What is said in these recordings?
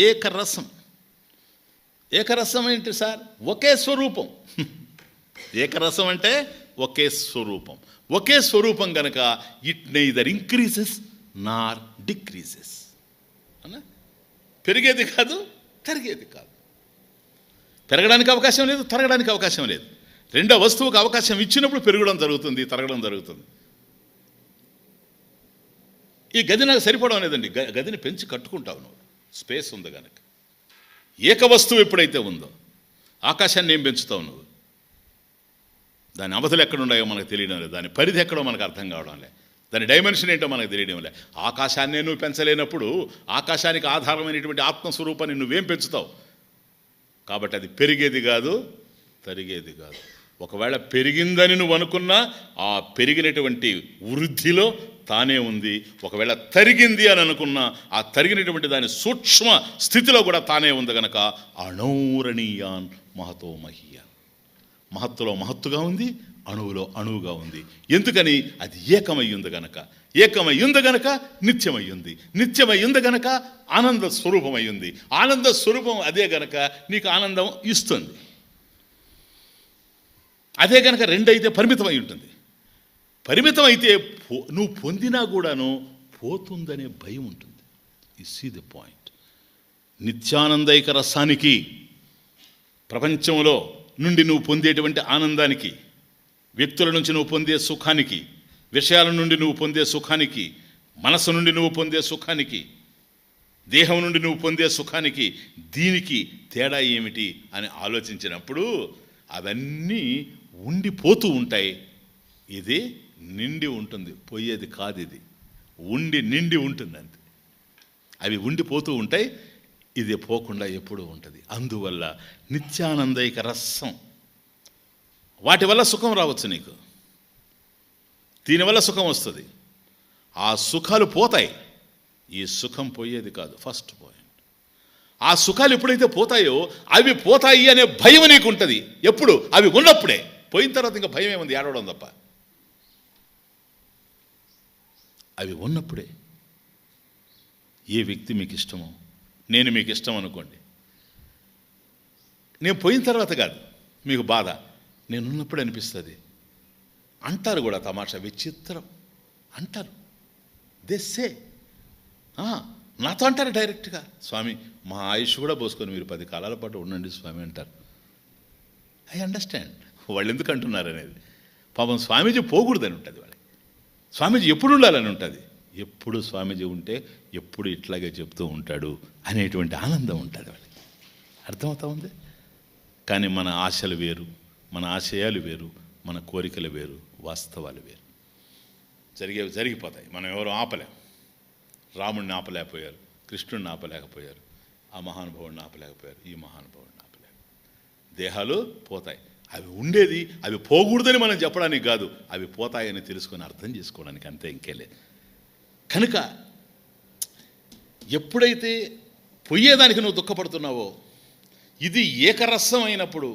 ఏకరసం. ఏకరసం ఏంటి సార్? ఒకే స్వరూపం. ఏకరసం అంటే ఒకే స్వరూపం. ఒకే స్వరూపం గనక it neither increases Nar decreases. అన్నా పెరిగేది కాదు, తరిగేది కాదు. పెరగడానికి అవకాశం లేదు, తరగడానికి అవకాశం లేదు. రెండో వస్తువుకు అవకాశం ఇచ్చినప్పుడు పెరగడం జరుగుతుంది, తరగడం జరుగుతుంది. ఈ గది నాకు సరిపడం లేదండి. గదిని పెంచి కట్టుకుంటావు నువ్వు, స్పేస్ ఉంది కనుక. ఏక వస్తువు ఎప్పుడైతే ఉందో, ఆకాశాన్ని ఏం పెంచుతావు నువ్వు? దాని అవధులు ఎక్కడున్నాయో మనకు తెలియడం లేదు, దాని పరిధి ఎక్కడో మనకు అర్థం కావడం లేదు, దాని డైమెన్షన్ ఏంటో మనకు తెలియడం లేదు. ఆకాశాన్నే నువ్వు పెంచలేనప్పుడు ఆకాశానికి ఆధారమైనటువంటి ఆత్మస్వరూపాన్ని నువ్వేం పెంచుతావు? కాబట్టి అది పెరిగేది కాదు, తరిగేది కాదు. ఒకవేళ పెరిగిందని నువ్వు అనుకున్నా ఆ పెరిగినటువంటి వృద్ధిలో తానే ఉంది. ఒకవేళ తరిగింది అని అనుకున్నా ఆ తరిగినటువంటి దాని సూక్ష్మ స్థితిలో కూడా తానే ఉంది గనక అణౌరణీయాన్ మహతో మహీయాన్. మహత్తులో మహత్తుగా ఉంది, అణువులో అణువుగా ఉంది. ఎందుకని? అది ఏకమయ్యుంది గనక. ఏకమయ్యుంది గనక నిత్యమయ్యుంది. నిత్యమయ్యుంది గనక ఆనంద స్వరూపమయ్యింది. ఆనంద స్వరూపం అదే గనక నీకు ఆనందం ఇస్తుంది. అదే కనుక రెండైతే పరిమితమై ఉంటుంది. పరిమితం అయితే నువ్వు పొందినా కూడాను పోతుందనే భయం ఉంటుంది. You see the point. నిత్యానందైక రసానికి, ప్రపంచంలో నుండి నువ్వు పొందేటువంటి ఆనందానికి, వ్యక్తుల నుంచి నువ్వు పొందే సుఖానికి, విషయాల నుండి నువ్వు పొందే సుఖానికి, మనసు నుండి నువ్వు పొందే సుఖానికి, దేహం నుండి నువ్వు పొందే సుఖానికి, దీనికి తేడా ఏమిటి అని ఆలోచించినప్పుడు అవన్నీ ఉండిపోతూ ఉంటాయి. ఇది నిండి ఉంటుంది, పోయేది కాదు. ఇది ఉండి నిండి ఉంటుంది అంతే. అవి ఉండిపోతూ ఉంటాయి, ఇది పోకుండా ఎప్పుడూ ఉంటుంది. అందువల్ల నిత్యానందైక రసం, వాటి వల్ల సుఖం రావచ్చు నీకు, దీనివల్ల సుఖం వస్తుంది. ఆ సుఖాలు పోతాయి, ఈ సుఖం పోయేది కాదు. First point. ఆ సుఖాలు ఎప్పుడైతే పోతాయో అవి పోతాయి అనే భయం నీకు ఉంటుంది. ఎప్పుడు? అవి ఉన్నప్పుడే. పోయిన తర్వాత ఇంకా భయం ఏముంది? ఏడవడం తప్ప. అవి ఉన్నప్పుడే. ఏ వ్యక్తి మీకు ఇష్టమో, నేను మీకు ఇష్టం అనుకోండి, నేను పోయిన తర్వాత కాదు మీకు బాధ, నేనున్నప్పుడు అనిపిస్తుంది అంటారు కూడా. తమాషా విచిత్రం అంటారు. దెస్సే నాతో అంటారు డైరెక్ట్గా, స్వామి మా ఆయుష్ కూడా పోసుకొని మీరు 10 కాలాల పాటు ఉండండి స్వామి అంటారు. ఐ అండర్స్టాండ్ వాళ్ళు ఎందుకు అంటున్నారు అనేది. పాపం స్వామీజీ పోకూడదని ఉంటుంది వాళ్ళకి. స్వామీజీ ఎప్పుడు ఉండాలని ఉంటుంది. ఎప్పుడు స్వామీజీ ఉంటే ఎప్పుడు ఇట్లాగే చెప్తూ ఉంటాడు అనేటువంటి ఆనందం ఉంటుంది వాళ్ళకి. అర్థమవుతా ఉంది. కానీ మన ఆశలు వేరు, మన ఆశయాలు వేరు, మన కోరికలు వేరు, వాస్తవాలు వేరు. జరిగిపోతాయి. మనం ఎవరు ఆపలేం. రాముడిని ఆపలేకపోయారు, కృష్ణుడిని ఆపలేకపోయారు, ఆ మహానుభావుడిని ఆపలేకపోయారు, ఈ మహానుభావుడిని ఆపలేకపోయారు. దేహాలు పోతాయి. అవి ఉండేది, అవి పోకూడదని మనం చెప్పడానికి కాదు, అవి పోతాయని తెలుసుకొని అర్థం చేసుకోవడానికి, అంతే, ఇంకేలేదు. కనుక ఎప్పుడైతే పోయేదానికి నువ్వు దుఃఖపడుతున్నావో, ఇది ఏకరసం అయినప్పుడు,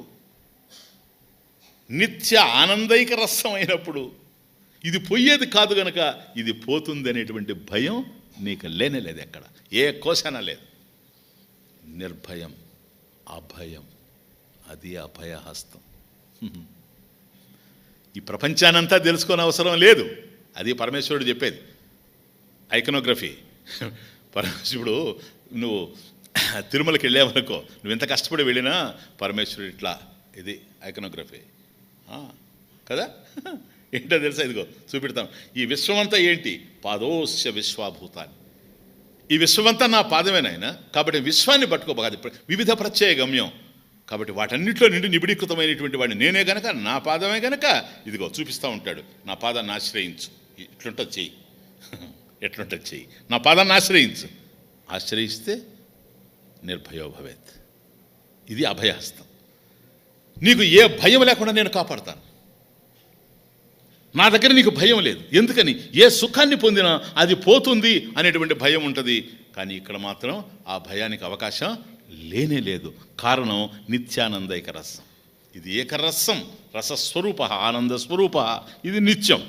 నిత్య ఆనందైక రసం అయినప్పుడు, ఇది పోయేది కాదు గనక ఇది పోతుంది అనేటువంటి భయం నీకు లేనేలేదు. ఎక్కడ ఏ కోశాన లేదు. నిర్భయం, అభయం, అది అభయహస్తం. ఈ ప్రపంచానంతా తెలుసుకొని అవసరం లేదు. అది పరమేశ్వరుడు చెప్పేది. ఐకనోగ్రఫీ. పరమేశ్వరుడు నువ్వు తిరుమలకి వెళ్ళావనుకో, నువ్వు ఎంత కష్టపడి వెళ్ళినా పరమేశ్వరుడు ఇట్లా, ఇది ఐకనోగ్రఫీ కదా. ఏంటో తెలుసా? ఇదిగో చూపెడతాం. ఈ విశ్వమంతా ఏంటి? పాదోస్య విశ్వాభూతాన్ని. ఈ విశ్వమంతా నా పాదమేనాయన. కాబట్టి విశ్వాన్ని పట్టుకోబాది, వివిధ ప్రత్యయ గమ్యం. కాబట్టి వాటన్నిటిలో నిండి నిబిడీకృతమైనటువంటి వాడిని నేనే గనక, నా పాదమే గనక ఇదిగో చూపిస్తూ ఉంటాడు. నా పాదాన్ని ఆశ్రయించు, ఇట్లుంటుంది చెయ్యి, ఎట్లుంటుంది చెయ్యి, నా పాదాన్ని ఆశ్రయించు. ఆశ్రయిస్తే నిర్భయో భవేత్. ఇది అభయహస్తం. నీకు ఏ భయం లేకుండా నేను కాపాడుతాను. నా దగ్గర నీకు భయం లేదు. ఎందుకని? ఏ సుఖాన్ని పొందినా అది పోతుంది అనేటువంటి భయం ఉంటుంది. కానీ ఇక్కడ మాత్రం ఆ భయానికి అవకాశం లేనే లేదు. కారణం నిత్యానందైక రసం. ఇది ఏకరసం, రసస్వరూప, ఆనంద స్వరూప. ఇది నిత్యం.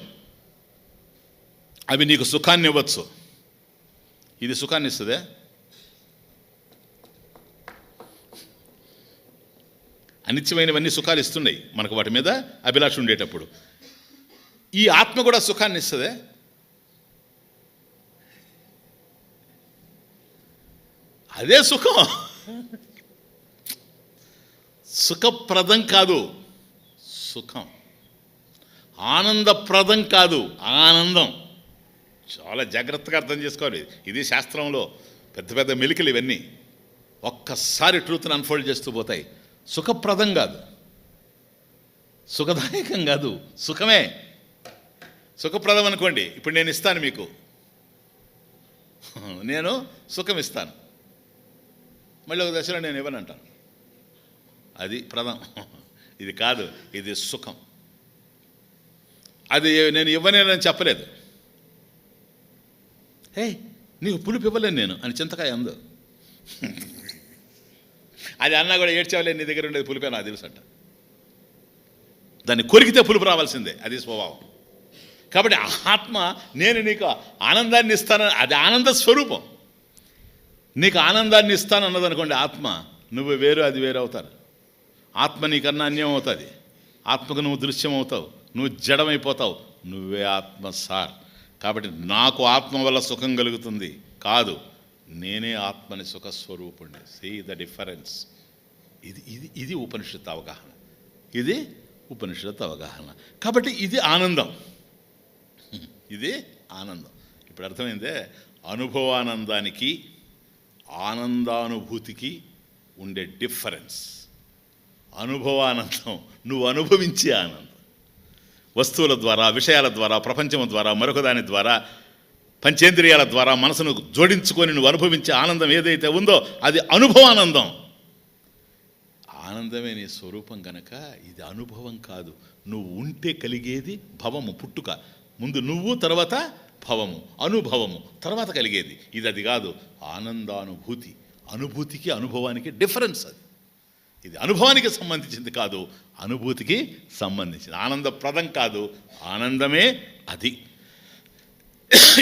అవి నీకు సుఖాన్ని ఇవ్వచ్చు. ఇది సుఖాన్ని ఇస్తుందే? అనిత్యమైనవన్నీ సుఖాలు ఇస్తున్నాయి మనకు, వాటి మీద అభిలాష ఉండేటప్పుడు. ఈ ఆత్మ కూడా సుఖాన్ని ఇస్తుందే? అదే సుఖం. సుఖప్రదం కాదు, సుఖం. ఆనందప్రదం కాదు, ఆనందం. చాలా జాగ్రత్తగా అర్థం చేసుకోవాలి. ఇది శాస్త్రంలో పెద్ద పెద్ద మెలికలు ఇవన్నీ. ఒక్కసారి ట్రూత్ని అన్ఫోల్డ్ చేస్తూ పోతాయి. సుఖప్రదం కాదు, సుఖదాయకం కాదు, సుఖమే. సుఖప్రదం అనుకోండి, ఇప్పుడు నేను ఇస్తాను మీకు, నేను సుఖం ఇస్తాను, మళ్ళీ ఒక దశలో నేను ఇవ్వనంటాను. అది ప్రదం. ఇది కాదు, ఇది సుఖం. అది నేను ఇవ్వనేనని చెప్పలేదు. నీకు పులుపు ఇవ్వలేను నేను అని చింతకాయ అందు. అది అన్నా కూడా ఏడ్చేవాళ్ళే, నీ దగ్గర ఉండేది పులిపే నాకు తెలుసు అంట. దాన్ని కొరికితే పులుపు రావాల్సిందే, అది స్వభావం. కాబట్టి ఆత్మ నేను నీకు ఆనందాన్ని ఇస్తానని, అది ఆనంద స్వరూపం. నీకు ఆనందాన్ని ఇస్తానన్నది అనుకోండి ఆత్మ, నువ్వు వేరు అది వేరు అవుతారు. ఆత్మ నీకన్నా అన్యం అవుతుంది. ఆత్మకు నువ్వు దృశ్యం అవుతావు, నువ్వు జడమైపోతావు. నువ్వే ఆత్మ సార్. కాబట్టి నాకు ఆత్మ వల్ల సుఖం కలుగుతుంది కాదు, నేనే ఆత్మని సుఖస్వరూపుణ్ణి. See the difference. ఇది ఇది ఇది ఉపనిషత్ అవగాహన. ఇది ఉపనిషత్ అవగాహన. కాబట్టి ఇది ఆనందం, ఇది ఆనందం. ఇప్పుడు అర్థమైందే, అనుభవానందానికి ఆనందానుభూతికి ఉండే డిఫరెన్స్. అనుభవానందం నువ్వు అనుభవించే ఆనందం, వస్తువుల ద్వారా, విషయాల ద్వారా, ప్రపంచం ద్వారా, మరొక దాని ద్వారా, పంచేంద్రియాల ద్వారా మనసును జోడించుకొని నువ్వు అనుభవించే ఆనందం ఏదైతే ఉందో అది అనుభవానందం. ఆనందమే నీ స్వరూపం కనుక ఇది అనుభవం కాదు. నువ్వు ఉంటే కలిగేది భవము, పుట్టుక. ముందు నువ్వు, తర్వాత భవము, అనుభవము, తర్వాత కలిగేది. ఇది అది కాదు, ఆనందానుభూతి. అనుభూతికి అనుభవానికి డిఫరెన్స్. అది ఇది అనుభవానికి సంబంధించింది కాదు, అనుభూతికి సంబంధించింది. ఆనందప్రదం కాదు, ఆనందమే అది.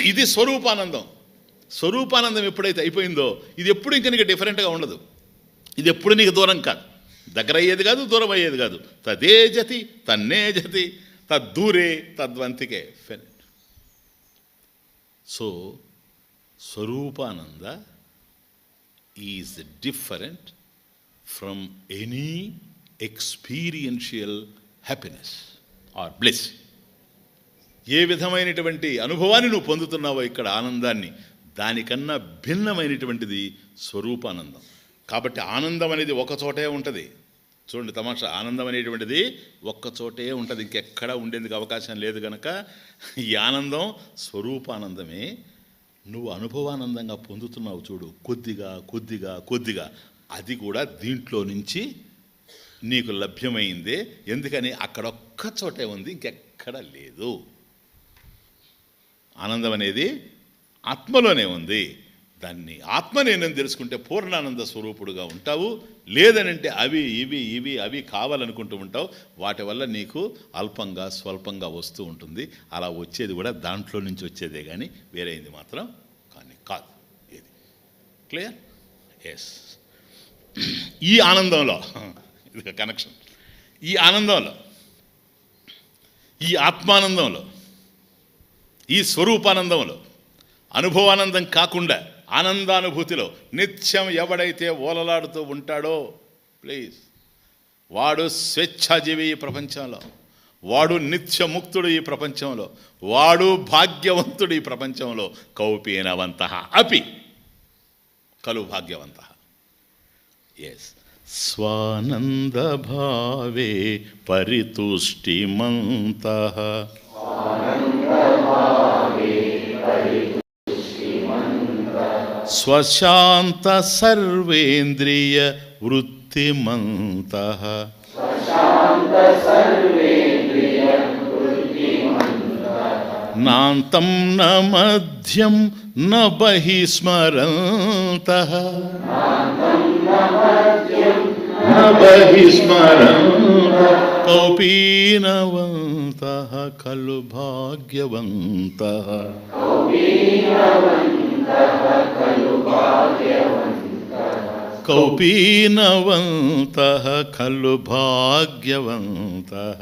ఇది స్వరూపానందం. స్వరూపానందం ఎప్పుడైతే అయిపోయిందో ఇది ఎప్పుడు ఇంకా నీకు డిఫరెంట్గా ఉండదు. ఇది ఎప్పుడు నీకు దూరం కాదు, దగ్గర అయ్యేది కాదు, దూరం అయ్యేది కాదు. తదే జతి తన్నే జతి తద్దూరే తద్వంతికే ఫెనెట్. సో స్వరూపానంద is different from any experiential happiness or bliss. ఏ విధమైనటువంటి అనుభవాన్ని నువ్వు పొందుతున్నావో ఇక్కడ ఆనందాన్ని, దానికన్నా భిన్నమైనటువంటిది స్వరూపానందం. కాబట్టి ఆనందం అనేది ఒకచోటే ఉంటుంది. చూడండి తమాషా, ఆనందం అనేటువంటిది ఒక్కచోటే ఉంటుంది, ఇంకెక్కడా ఉండేందుకు అవకాశం లేదు కనుక ఈ ఆనందం స్వరూపానందమే. నువ్వు అనుభవానందంగా పొందుతున్నావు చూడు, కొద్దిగా కొద్దిగా కొద్దిగా, అది కూడా దీంట్లో నుంచి నీకు లభ్యమైందే. ఎందుకని అక్కడొక్క చోటే ఉంది, ఇంకెక్కడ లేదు. ఆనందం అనేది ఆత్మలోనే ఉంది. దాన్ని ఆత్మ నేనని తెలుసుకుంటే పూర్ణానంద స్వరూపుడుగా ఉంటావు. లేదనంటే అవి ఇవి ఇవి అవి కావాలనుకుంటూ ఉంటావు. వాటి వల్ల నీకు అల్పంగా స్వల్పంగా వస్తూ ఉంటుంది. అలా వచ్చేది కూడా దాంట్లో నుంచి వచ్చేదే కానీ వేరేది మాత్రం కానీ కాదు. ఇది క్లియర్? ఎస్. ఈ ఆనందంలో ఇది కనెక్షన్. ఈ ఆనందంలో, ఈ ఆత్మానందంలో, ఈ స్వరూపానందంలో, అనుభవానందం కాకుండా ఆనందానుభూతిలో నిత్యం ఎవడైతే ఓలలాడుతూ ఉంటాడో, ప్లీజ్, వాడు స్వేచ్ఛాజీవి ఈ ప్రపంచంలో, వాడు నిత్యముక్తుడు ఈ ప్రపంచంలో, వాడు భాగ్యవంతుడు ఈ ప్రపంచంలో. కౌపీనవంతః అపి ఖలు భాగ్యవంతః. ఎస్. స్వానందభావే పరితుష్టిమంతః స్వశాంత సర్వేంద్రియ వృత్తిమంతః నాంతం న మధ్యం న బహిస్మరంతః కౌపీనవంతః ఖలు భాగ్యవంతః. కౌపీనవంతః ఖలు భాగ్యవంతః